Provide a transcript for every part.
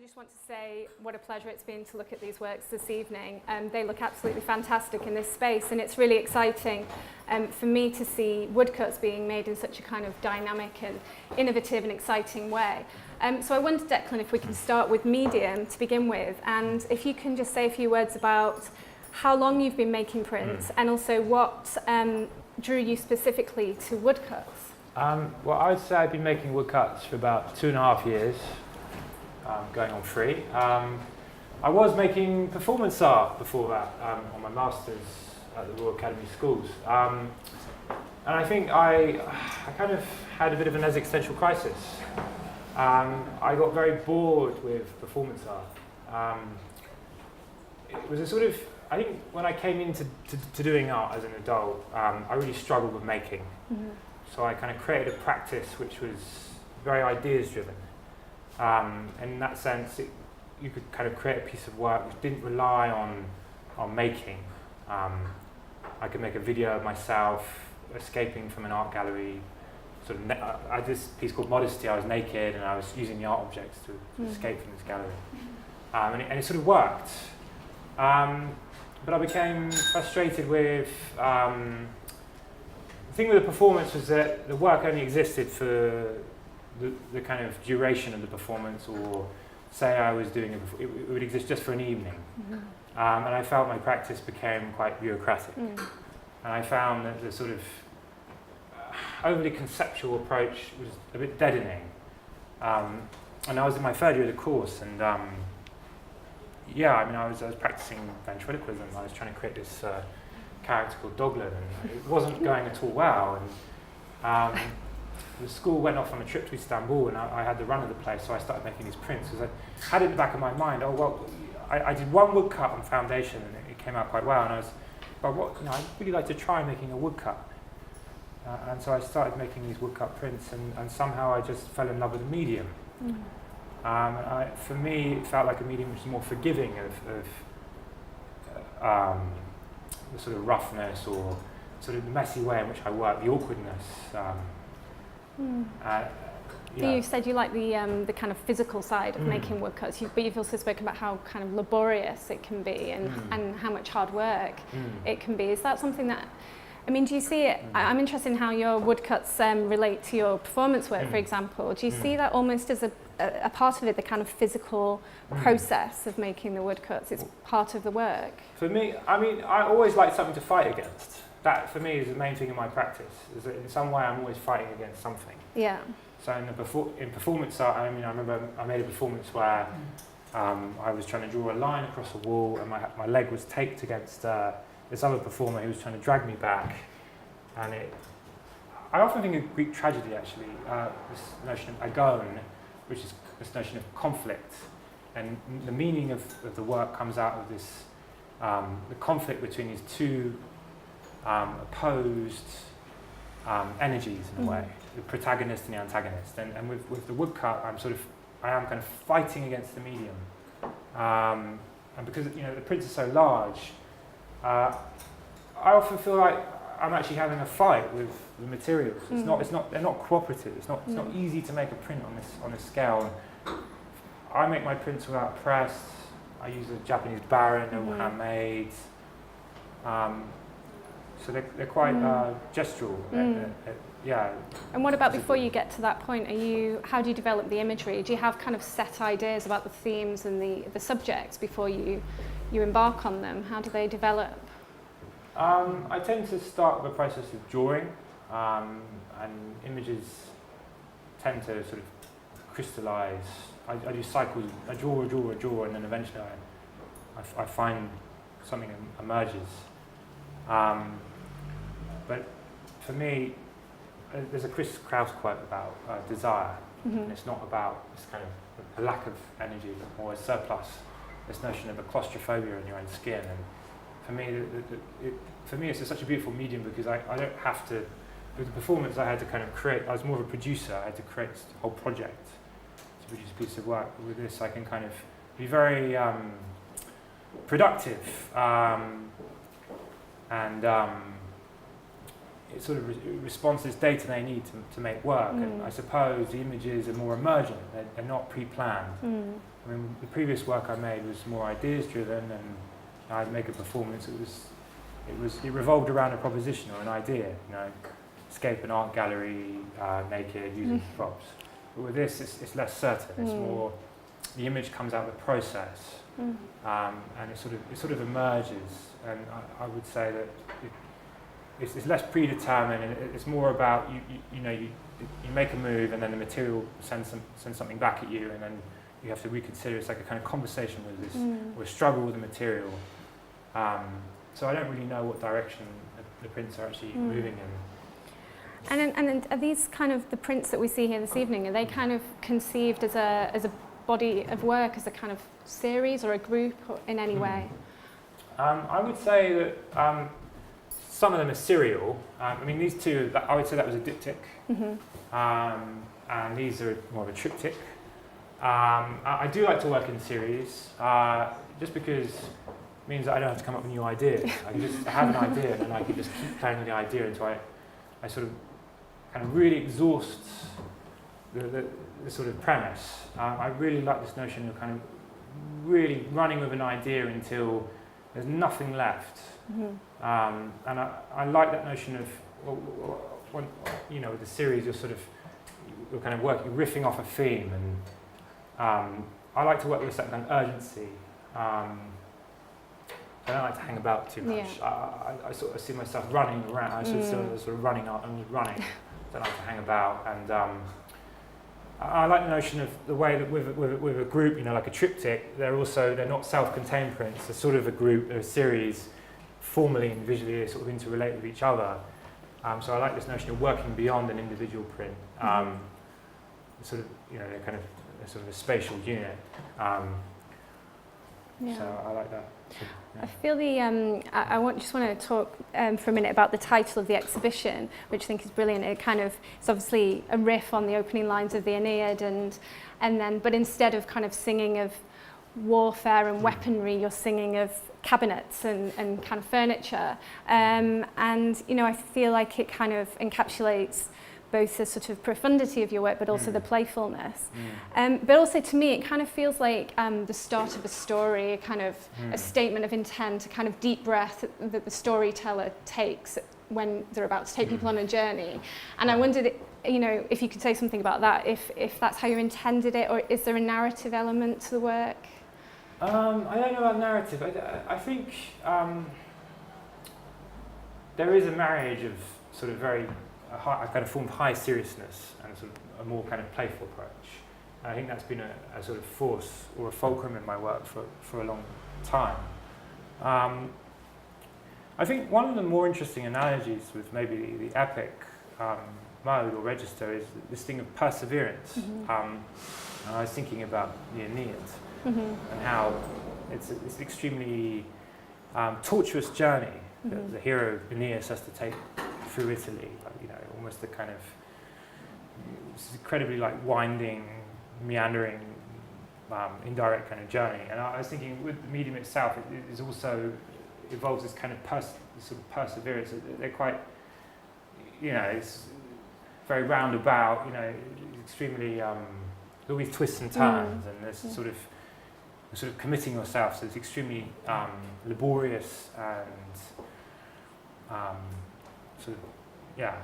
just want to say what a pleasure it's been to look at these works this evening. They look absolutely fantastic in this space, and it's really exciting for me to see woodcuts being made in such a kind of dynamic and innovative and exciting way. So I wondered, Declan, if we can start with medium to begin with, and if you can just say a few words about how long you've been making prints and also what drew you specifically to woodcuts. Well, I would say I've been making woodcuts for about 2.5 years, going on 3. I was making performance art before that on my master's at the Royal Academy Schools. And I think I kind of had a bit of an existential crisis. I got very bored with performance art. It was a sort of, I think when I came into doing art as an adult, I really struggled with making. Mm-hmm. So I kind of created a practice which was very ideas driven. In that sense, you could kind of create a piece of work which didn't rely on making. I could make a video of myself escaping from an art gallery. Sort of, I did this piece called Modesty. I was naked and I was using the art objects to escape from this gallery. And it sort of worked. But I became frustrated with, the thing with the performance was that the work only existed for the kind of duration of the performance, or say I was doing it would exist just for an evening. Mm-hmm. And I felt my practice became quite bureaucratic. And I found that the sort of overly conceptual approach was a bit deadening. And I was in my 3rd year of the course, and yeah, I mean, I was practicing ventriloquism. I was trying to create this character called Declan, and it wasn't going at all well. And the school went off on a trip to Istanbul, and I had the run of the place, so I started making these prints because I had it in the back of my mind. Oh well, I did one woodcut on foundation, and it came out quite well. And I was, but what? You know, I'd really like to try making a woodcut. And so I started making these woodcut prints, and somehow I just fell in love with the medium. For me, it felt like a medium which was more forgiving of the sort of roughness or sort of the messy way in which I work, the awkwardness. Yeah. You said you like the kind of physical side of making woodcuts, but you've also spoken about how kind of laborious it can be and how much hard work it can be. Is that something that, I mean, do you see it, I'm interested in how your woodcuts relate to your performance work, for example. Do you see that almost as a part of it, the kind of physical process of making the woodcuts? It's part of the work. For me, I mean, I always like something to fight against. That, for me, is the main thing in my practice, is that in some way I'm always fighting against something. Yeah. So in performance art, I mean, I remember I made a performance where I was trying to draw a line across a wall, and my leg was taped against this other performer who was trying to drag me back. And I often think of Greek tragedy, actually, this notion of agon, which is this notion of conflict. And the meaning of the work comes out of this, the conflict between these two opposed energies, in a way, the protagonist and the antagonist. And with the woodcut, I am kind of fighting against the medium. And because, you know, the prints are so large, I often feel like I'm actually having a fight with the materials. They're not cooperative. It's not easy to make a print on this scale. I make my prints without press. I use a Japanese baron, they're all handmade. So they're quite gestural. Yeah. And what about before you get to that point? How do you develop the imagery? Do you have kind of set ideas about the themes and the subjects before you embark on them? How do they develop? I tend to start with a process of drawing, and images tend to sort of crystallize. I do cycles. I draw, and then eventually I find something emerges. But for me, there's a Chris Kraus quote about desire, and it's not about this kind of a lack of energy, but more a surplus. This notion of a claustrophobia in your own skin, and for me, it's such a beautiful medium because I don't have to. With the performance, I had to kind of create. I was more of a producer. I had to create this whole project to produce a piece of work. But with this, I can kind of be very productive, and it sort of responds to this data they need to make work. And I suppose the images are more emergent, they're not pre-planned. I mean, the previous work I made was more ideas driven, and I'd make a performance. It revolved around a proposition or an idea. You know, escape an art gallery naked using props. But with this, it's less certain. It's more the image comes out of the process, and it sort of emerges. And I would say that it's less predetermined, and it's more about you make a move, and then the material sends something back at you, and then you have to reconsider. It's like a kind of conversation with this, or a struggle with the material. So I don't really know what direction the prints are actually moving in. And are these kind of the prints that we see here this evening? Are they kind of conceived as a body of work, as a kind of series or a group, or in any way? I would say that some of them are serial. I mean, these two, I would say that was a diptych, and these are more of a triptych. I do like to work in series, just because it means that I don't have to come up with new ideas. I can just have an idea, and then I can just keep playing with the idea until I sort of kind of really exhaust the sort of premise. I really like this notion of kind of really running with an idea until there's nothing left. And I like that notion of, when, with the series, you're kind of working, riffing off a theme, and I like to work with that kind of urgency. I don't like to hang about too much. Yeah. I sort of see myself running around. I sort of running out and running. I don't like to hang about, and I like the notion of the way that with a group, like a triptych, they're not self-contained prints. They're sort of a group, they're a series, formally and visually sort of interrelate with each other. So I like this notion of working beyond an individual print. Sort of, they're kind of sort of a spatial unit. So I like that. I feel I just want to talk for a minute about the title of the exhibition, which I think is brilliant. It's obviously a riff on the opening lines of the Aeneid, but instead of kind of singing of warfare and weaponry, you're singing of cabinets and kind of furniture. And I feel like it kind of encapsulates both the sort of profundity of your work, but also the playfulness. But also to me, it kind of feels like the start of a story, a kind of a statement of intent, a kind of deep breath that the storyteller takes when they're about to take people on a journey. And I wondered, if you could say something about that, if that's how you intended it, or is there a narrative element to the work? I don't know about narrative. I think there is a marriage of sort of a kind of form of high seriousness and sort of a more kind of playful approach. And I think that's been a sort of force or a fulcrum in my work for a long time. I think one of the more interesting analogies with maybe the epic mode or register is this thing of perseverance. And I was thinking about the Aeneid and how it's an extremely tortuous journey that the hero Aeneas has to take through Italy, almost a kind of incredibly like meandering, indirect kind of journey. And I was thinking with the medium itself, it is also involves this kind of sort of perseverance. They're quite, it's very roundabout. Extremely all these twists and turns, and there's sort of committing yourself. So it's extremely laborious and sort of. Yeah,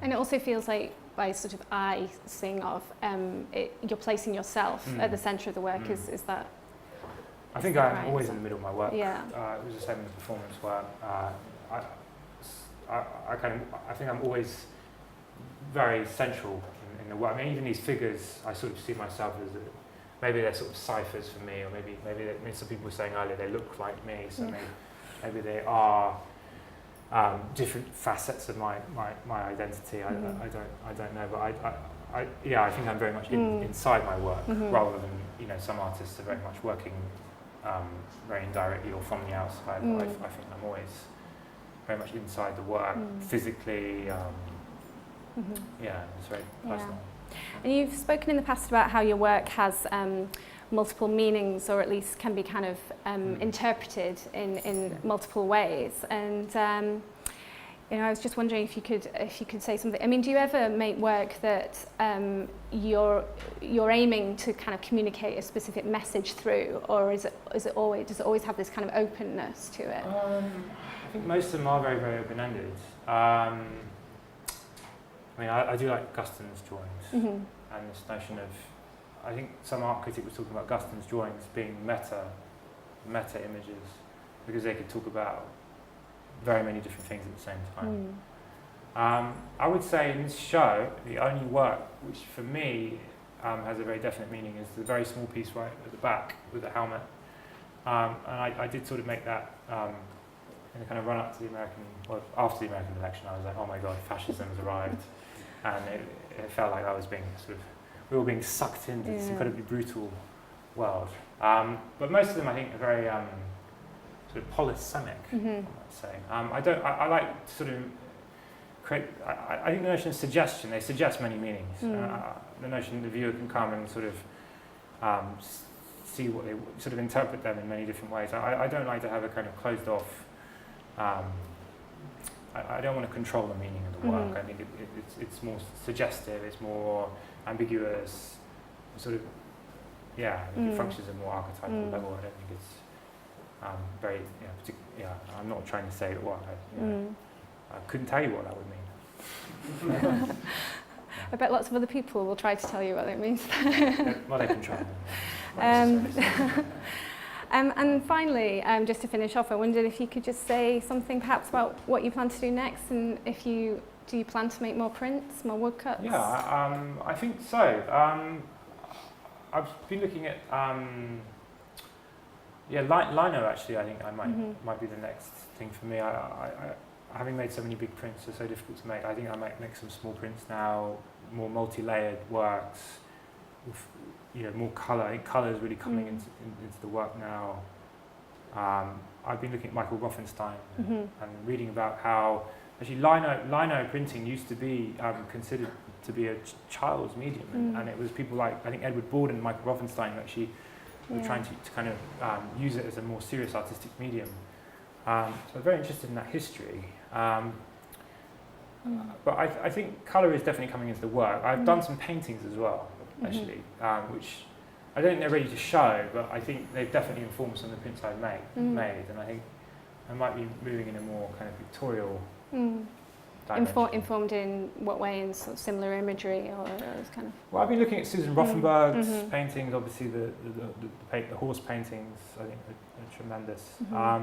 and it also feels like by sort of icing of you're placing yourself at the centre of the work. Is that? I think I'm always in the middle of my work. Yeah. It was the same in the performance work. I think I'm always very central in the work. I mean, even these figures, I sort of see myself as maybe they're sort of ciphers for me, or maybe some people were saying earlier they look like me, so maybe they are. Different facets of my identity. I don't know, but I think I'm very much inside my work rather than some artists are very much working very indirectly or from the outside. I think I'm always very much inside the work physically. It's very personal. And you've spoken in the past about how your work has multiple meanings, or at least can be kind of interpreted in multiple ways. And You know, I was just wondering if you could say something. I mean, do you ever make work that you're aiming to kind of communicate a specific message through, or does it always have this kind of openness to it? I think most of them are very, very open-ended. I mean, I do like Guston's drawings, and this notion of, I think some art critic was talking about Guston's drawings being meta images, because they could talk about very many different things at the same time. I would say in this show, the only work which for me has a very definite meaning is the very small piece right at the back with the helmet. And I did sort of make that in the kind of run up to the American, well, after the American election. I was like, oh my God, fascism has arrived. And it felt like I was being we were being sucked into this incredibly brutal world. But most of them I think are very sort of polysemic, I might say. I like to sort of create, I think the notion of suggestion, they suggest many meanings. The notion the viewer can come and sort of see what they sort of interpret them in many different ways. I don't like to have a kind of closed off, I don't want to control the meaning of the work. I think it's more suggestive, it's more ambiguous, sort of, I think it functions at a more archetypal level. I don't think it's very, I'm not trying to say what, I couldn't tell you what that would mean. I bet lots of other people will try to tell you what it means. Well, they can try. And finally, just to finish off, I wondered if you could just say something perhaps about what you plan to do next, and do you plan to make more prints, more woodcuts? Yeah, I think so. I've been looking at lino actually. I think I might be the next thing for me. Having made so many big prints, they're so difficult to make. I think I might make some small prints now, more multi-layered works, with, more colour. I think colour is really coming into the work now. I've been looking at Michael Rothenstein and reading about how actually lino printing used to be considered to be a child's medium, and it was people like, I think, Edward Borden and Michael Rothenstein who actually were trying to kind of use it as a more serious artistic medium. So I'm very interested in that history. But I think colour is definitely coming into the work. I've done some paintings as well, actually, which I don't think they're ready to show, but I think they've definitely informed some of the prints I've made, and I think I might be moving in a more kind of pictorial dimension. Informed in what way? In sort of similar imagery, or those kind of? Well, I've been looking at Susan Rothenberg's paintings. Obviously, the horse paintings I think are tremendous. I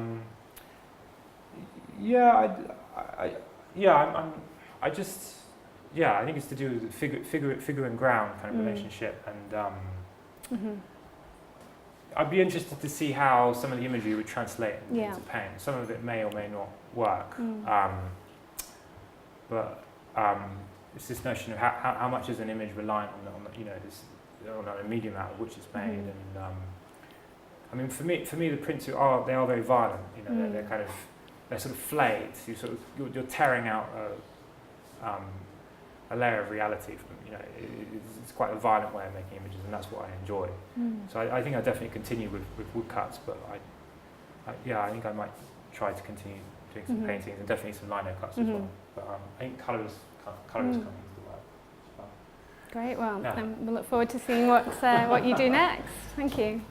think it's to do with the figure and ground kind of relationship, and I'd be interested to see how some of the imagery would translate into paint. Some of it may or may not work, but it's this notion of how much is an image reliant on a medium out of which it's made, and I mean for me the prints they are very violent. They're sort of flayed. You're tearing out a layer of reality from, it's quite a violent way of making images, and that's what I enjoy. So I think I definitely continue with woodcuts, but I think I might try to continue doing some paintings and definitely some lino cuts as well. But I think colour is coming into the work as well. Great, well, we'll look forward to seeing what you do next. Thank you.